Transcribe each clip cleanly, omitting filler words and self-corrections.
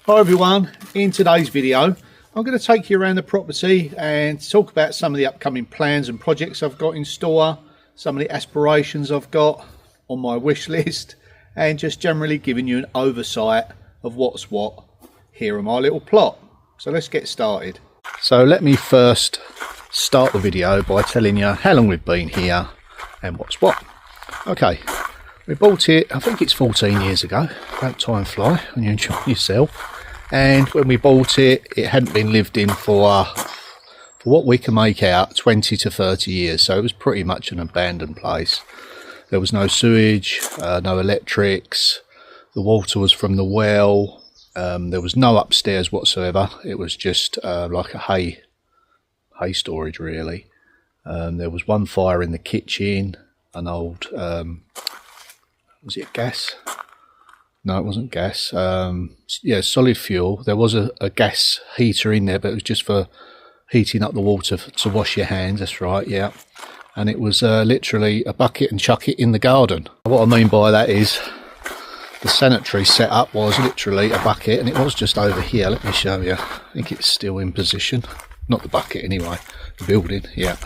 Hi everyone, in today's video I'm going to take you around the property and talk about some of the upcoming plans and projects I've got in store, some of the aspirations I've got on my wish list, and just generally giving you an oversight of what's what here in my little plot. So let's get started. So let me first start the video by telling you how long we've been here and what's what. Okay, we bought it, I think it's 14 years ago. Don't time fly when you're enjoying yourself. And when we bought it, it hadn't been lived in for what we can make out, 20 to 30 years. So it was pretty much an abandoned place. There was no sewage, no electrics. The water was from the well. There was no upstairs whatsoever. It was just like a hay storage really. There was one fire in the kitchen, an old, was it gas? No, it wasn't gas. Yeah, solid fuel. There was a gas heater in there, but it was just for heating up the water to wash your hands. That's right, yeah. And it was literally a bucket and chuck it in the garden. What I mean by that is the sanitary setup was literally a bucket, and it was just over here. Let me show you. I think it's still in position. Not the bucket anyway, the building, yeah.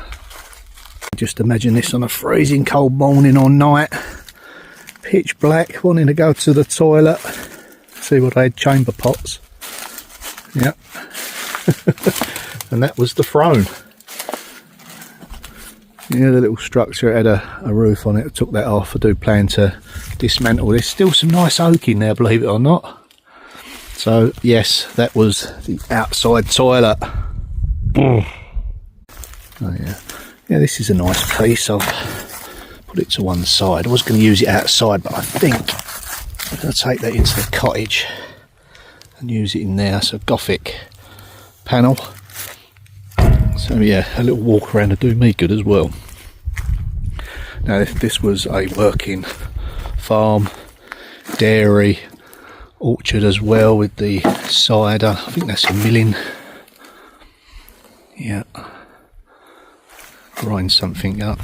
Just imagine this on a freezing cold morning or night. Pitch black, wanting to go to the toilet, see what I had, chamber pots, yeah. And that was the throne. Yeah, the little structure had a roof on it. I took that off. I do plan to dismantle. There's still some nice oak in there, believe it or not. So yes, that was the outside toilet. Oh yeah, yeah, this is a nice piece. I've put it to one side. I was going to use it outside, but I think I'm going to take that into the cottage and use it in there. So Gothic panel. So yeah, a little walk around to do me good as well. Now if this was a working farm, dairy, orchard as well with the cider. I think that's a milling. Yeah. Grind something up.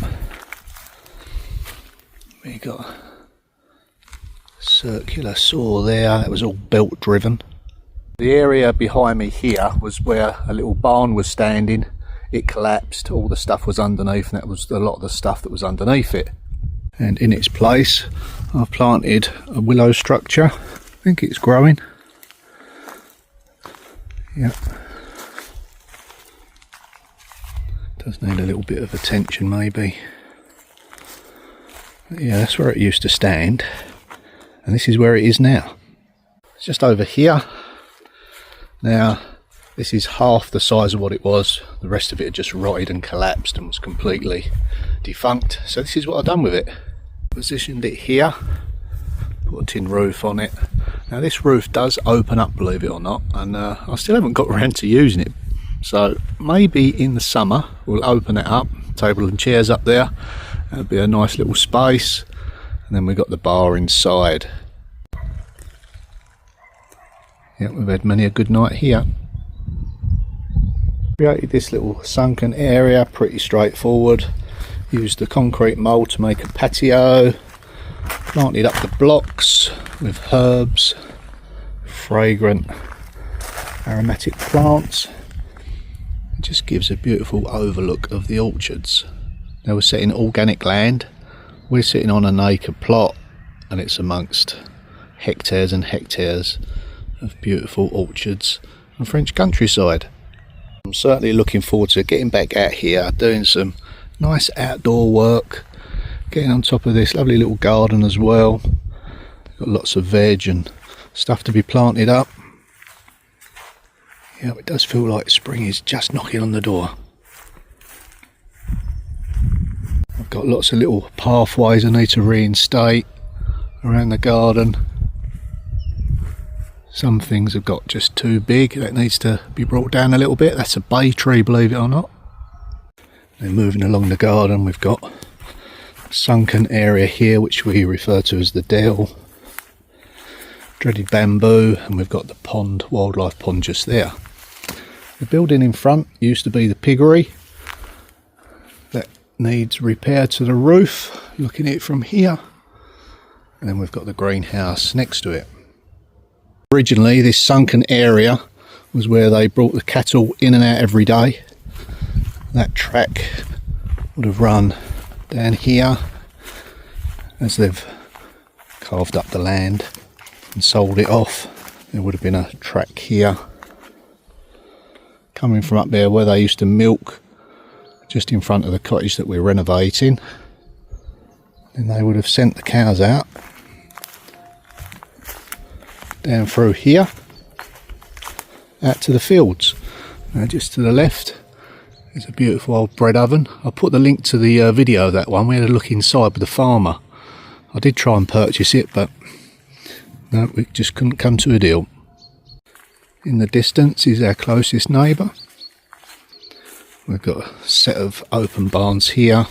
We got a circular saw there, that was all belt driven. The area behind me here was where a little barn was standing. It collapsed, all the stuff was underneath, and that was a lot of the stuff that was underneath it. And in its place I've planted a willow structure. I think it's growing. Yeah. Does need a little bit of attention maybe. Yeah, that's where it used to stand, and this is where it is now. It's just over here. Now this is half the size of what it was. The rest of it had just rotted and collapsed and was completely defunct. So this is what I've done with it. Positioned it here, put a tin roof on it. Now this roof does open up, believe it or not, and I still haven't got around to using it. So maybe in the summer we'll open it up, table and chairs up there. That'll be a nice little space, and then we've got the bar inside. Yeah, we've had many a good night here. Created this little sunken area, pretty straightforward. Used the concrete mould to make a patio. Planted up the blocks with herbs, fragrant aromatic plants. It just gives a beautiful overlook of the orchards. Now we're sitting organic land. We're sitting on an acre plot, and it's amongst hectares and hectares of beautiful orchards and French countryside. I'm certainly looking forward to getting back out here, doing some nice outdoor work, getting on top of this lovely little garden as well. Got lots of veg and stuff to be planted up. Yeah, it does feel like spring is just knocking on the door. I've got lots of little pathways I need to reinstate around the garden. Some things have got just too big, that needs to be brought down a little bit. That's a bay tree, believe it or not. Then moving along the garden, we've got a sunken area here which we refer to as the dell. Dreaded bamboo, and we've got the pond, wildlife pond just there. The building in front used to be the piggery. That needs repair to the roof, looking at it from here. And then we've got the greenhouse next to it. Originally this sunken area was where they brought the cattle in and out every day. That track would have run down here as they've carved up the land and sold it off. There would have been a track here coming from up there where they used to milk, just in front of the cottage that we're renovating. Then they would have sent the cows out down through here out to the fields. Now just to the left is a beautiful old bread oven. I'll put the link to the video of that one. We had a look inside with the farmer. I did try and purchase it, but no, we just couldn't come to a deal. In the distance is our closest neighbour. We've got a set of open barns here.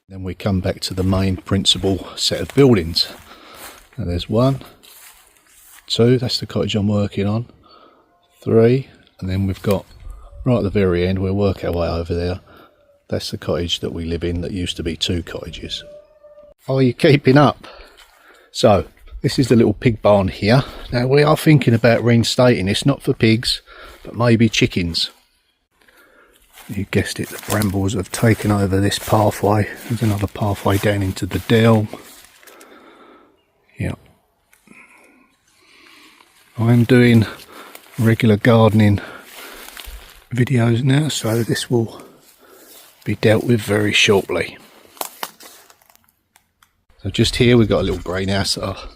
Then we come back to the main principal set of buildings. Now there's 1, 2, that's the cottage I'm working on, 3, and then we've got right at the very end, we'll work our way over there. That's the cottage that we live in that used to be 2 cottages. Are you keeping up? So this is the little pig barn here. Now we are thinking about reinstating this, not for pigs, but maybe chickens. You guessed it, the brambles have taken over this pathway. There's another pathway down into the dell. Yeah. I'm doing regular gardening videos now, so this will be dealt with very shortly. So just here we've got a little greenhouse that I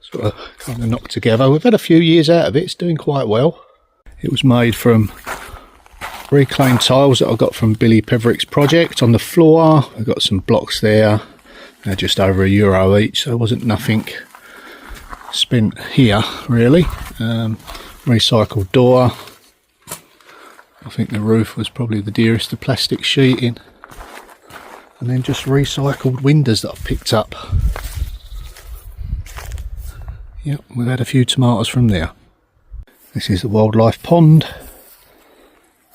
sort of kind of knocked together. We've had a few years out of it, it's doing quite well. It was made from reclaimed tiles that I got from Billy Peverick's project. On the floor I've got some blocks there, they're just over €1 each, so it wasn't nothing spent here really. Recycled door. I think the roof was probably the dearest, the plastic sheeting, and then just recycled windows that I've picked up. Yep, we've had a few tomatoes from there. This is the wildlife pond,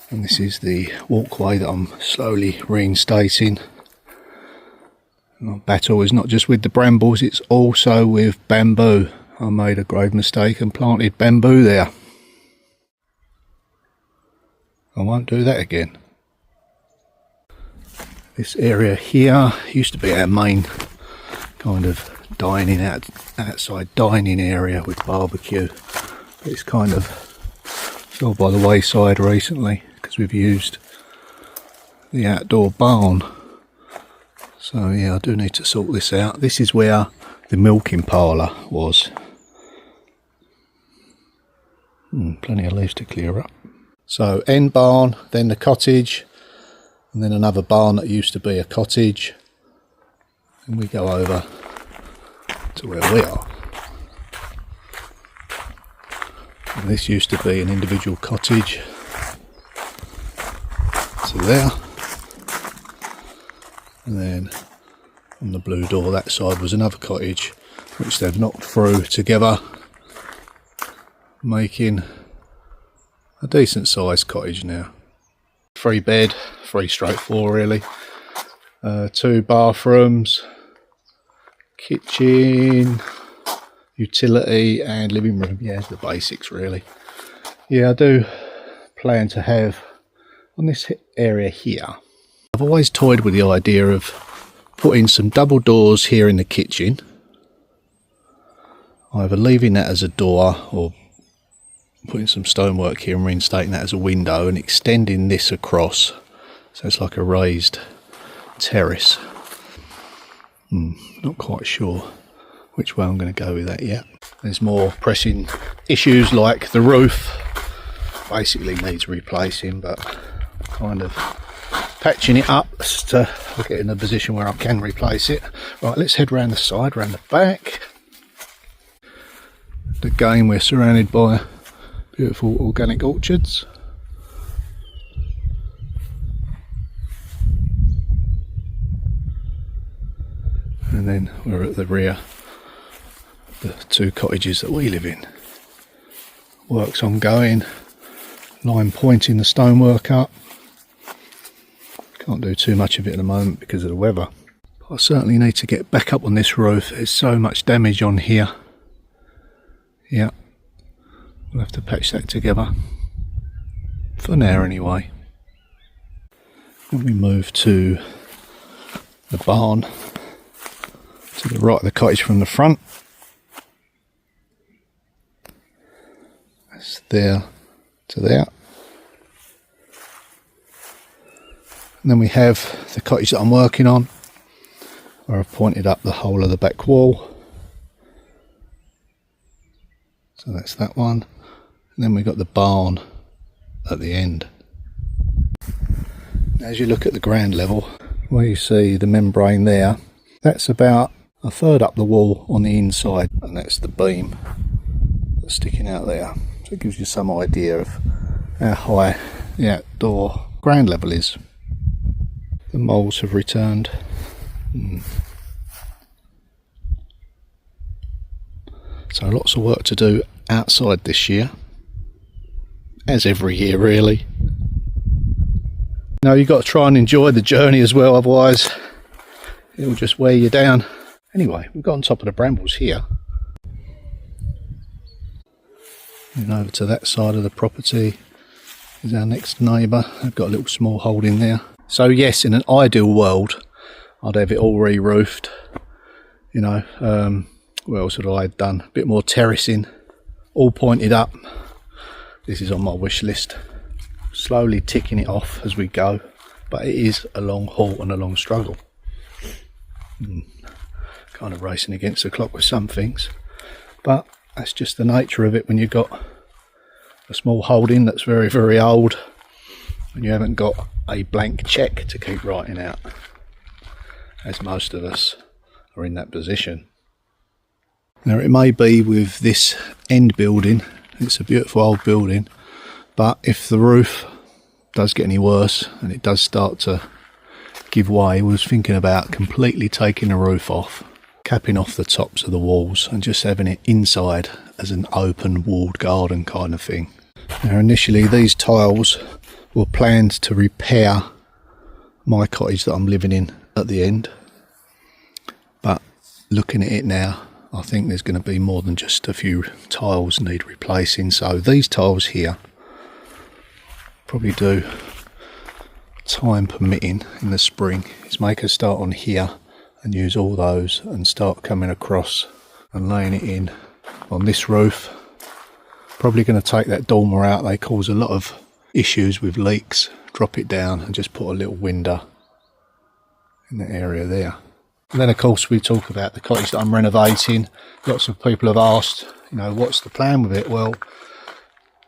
and this is the walkway that I'm slowly reinstating. My battle is not just with the brambles, it's also with bamboo. I made a grave mistake and planted bamboo there. I won't do that again. This area here used to be our main kind of outside dining area with barbecue. But it's kind of fell by the wayside recently because we've used the outdoor barn. So yeah, I do need to sort this out. This is where the milking parlour was. Plenty of leaves to clear up. So end barn, then the cottage, and then another barn that used to be a cottage. And we go over to where we are. And this used to be an individual cottage. So there. And then on the blue door that side was another cottage which they've knocked through together, making a decent sized cottage now. 3 bed, 3 straight 4 really. 2 bathrooms, kitchen, utility and living room. Yeah, the basics really. Yeah, I do plan to have on this area here. I've always toyed with the idea of putting some double doors here in the kitchen, either leaving that as a door or putting some stonework here and reinstating that as a window and extending this across so it's like a raised terrace. Not quite sure which way I'm going to go with that yet. There's more pressing issues like the roof basically needs replacing, but kind of patching it up to get in a position where I can replace it. Right, let's head round the side, round the back. Again, we're surrounded by beautiful organic orchards. And then we're at the rear, the 2 cottages that we live in. Work's ongoing, line pointing the stonework up. Can't do too much of it at the moment because of the weather. I certainly need to get back up on this roof. There's so much damage on here. Yeah, we'll have to patch that together. For now anyway. Then we move to the barn to the right of the cottage from the front. That's there to there. And then we have the cottage that I'm working on, where I've pointed up the whole of the back wall. So that's that one. And then we've got the barn at the end. As you look at the ground level, where you see the membrane there, that's about a third up the wall on the inside, and that's the beam that's sticking out there. So it gives you some idea of how high the outdoor ground level is. The moles have returned. So lots of work to do outside this year, as every year really. You've got to try and enjoy the journey as well, otherwise it'll just wear you down. Anyway, we've got on top of the brambles here. And over to that side of the property is our next neighbour. They've got a little small holding there. So yes, in an ideal world, I'd have it all re-roofed. What else would I have done? A bit more terracing, all pointed up. This is on my wish list. Slowly ticking it off as we go, but it is a long haul and a long struggle. Kind of racing against the clock with some things, but that's just the nature of it when you've got a small holding that's very, very old and you haven't got a blank cheque to keep writing out, as most of us are in that position. Now it may be with this end building, it's a beautiful old building, but if the roof does get any worse and it does start to give way, I was thinking about completely taking the roof off, capping off the tops of the walls and just having it inside as an open walled garden kind of thing. Now initially these tiles were planned to repair my cottage that I'm living in at the end, but looking at it now, I think there's going to be more than just a few tiles need replacing. So these tiles here probably do, time permitting in the spring, is make a start on here and use all those and start coming across and laying it in on this roof. Probably going to take that dormer out. They cause a lot of issues with leaks. Drop it down and just put a little window in that area there. And then of course we talk about the cottage that I'm renovating. Lots of people have asked, what's the plan with it? Well,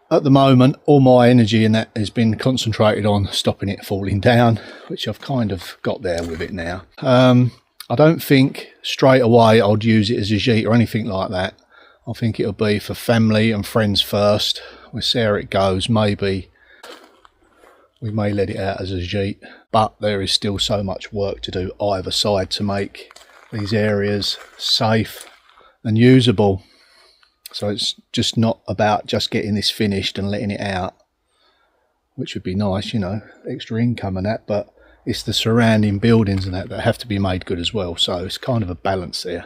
at the moment all my energy in that has been concentrated on stopping it falling down, which I've kind of got there with it now. I don't think straight away I'd use it as a gîte or anything like that. I think it'll be for family and friends first. We'll see how it goes. Maybe we may let it out as a gîte, but there is still so much work to do either side to make these areas safe and usable. So it's just not about just getting this finished and letting it out, which would be nice, extra income and that, but it's the surrounding buildings and that have to be made good as well. So it's kind of a balance there,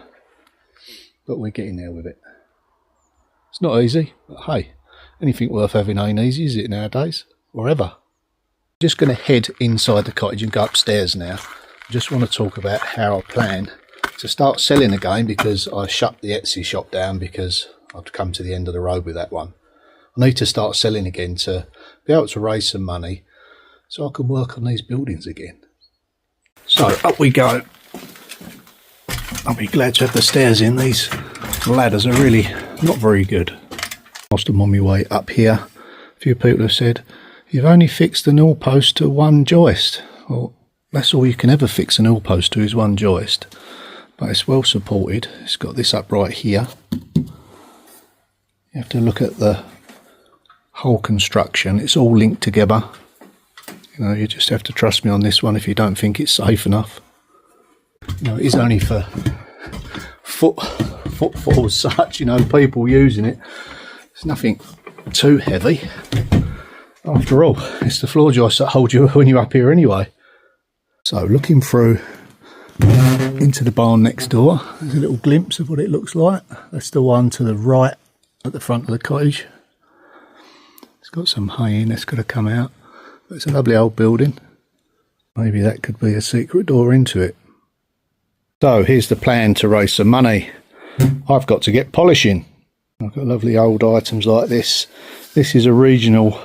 but we're getting there with it. It's not easy, but hey, anything worth having ain't easy, is it nowadays, or ever? Just going to head inside the cottage and go upstairs now. I just want to talk about how I plan to start selling again, because I shut the Etsy shop down because I'd come to the end of the road with that one. I need to start selling again to be able to raise some money so I can work on these buildings again. So up we go. I'll be glad to have the stairs in. These ladders are really not very good. Whilst I'm on my way up here, a few people have said, you've only fixed the newel post to one joist. Well, that's all you can ever fix a newel post to, is one joist. But it's well supported. It's got this upright here. You have to look at the whole construction. It's all linked together. You just have to trust me on this one if you don't think it's safe enough. It is only for footfall as such, people using it. It's nothing too heavy. After all, it's the floor joists that hold you when you're up here anyway. So looking through into the barn next door. There's a little glimpse of what it looks like. That's the one to the right at the front of the cottage. It's got some hay in, that's got to come out. But it's a lovely old building. Maybe that could be a secret door into it. So here's the plan to raise some money. I've got to get polishing. I've got lovely old items like this. This is a regional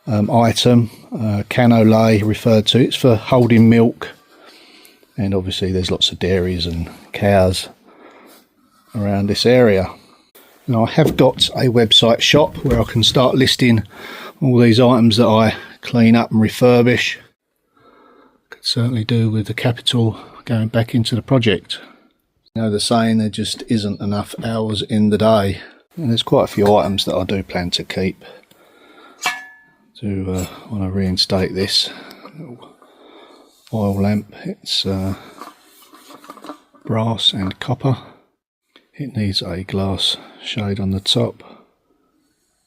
item, cannoli referred to. It's for holding milk. And obviously there's lots of dairies and cows around this area. Now I have got a website shop where I can start listing all these items that I clean up and refurbish. Could certainly do with the capital going back into the project. You know the saying, there just isn't enough hours in the day. And there's quite a few items that I do plan to keep. Do want to reinstate this little oil lamp. It's brass and copper. It needs a glass shade on the top.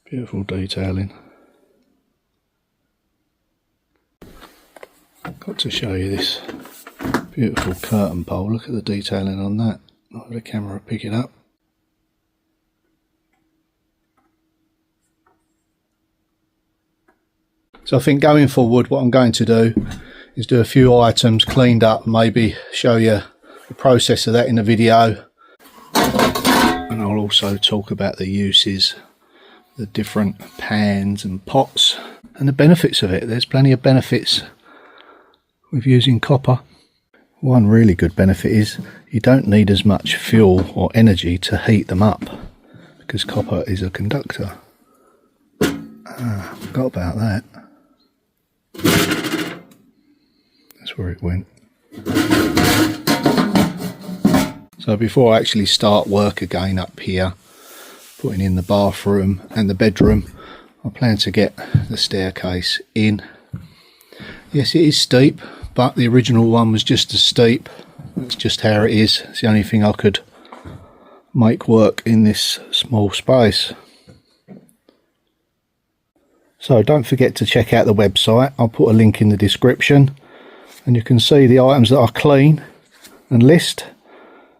Beautiful detailing. Got to show you this beautiful curtain pole. Look at the detailing on that. I'll let the camera pick it up. So I think going forward what I'm going to do is do a few items cleaned up, maybe show you the process of that in the video. And I'll also talk about the uses, the different pans and pots and the benefits of it. There's plenty of benefits with using copper. One really good benefit is you don't need as much fuel or energy to heat them up because copper is a conductor. Forgot about that. That's where it went. So before I actually start work again up here, putting in the bathroom and the bedroom, I plan to get the staircase in. Yes, it is steep, but the original one was just as steep. That's just how it is. It's the only thing I could make work in this small space. So don't forget to check out the website. I'll put a link in the description and you can see the items that I clean and list,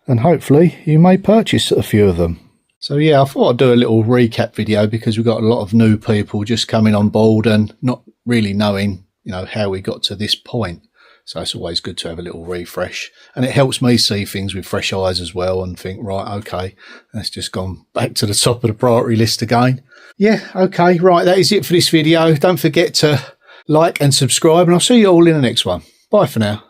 and hopefully you may purchase a few of them. So yeah, I thought I'd do a little recap video because we've got a lot of new people just coming on board and not really knowing, you know, how we got to this point. So it's always good to have a little refresh, and it helps me see things with fresh eyes as well and think, right, okay, that's just gone back to the top of the priority list again. Yeah, okay, right, that is it for this video. Don't forget to like and subscribe, and I'll see you all in the next one. Bye for now.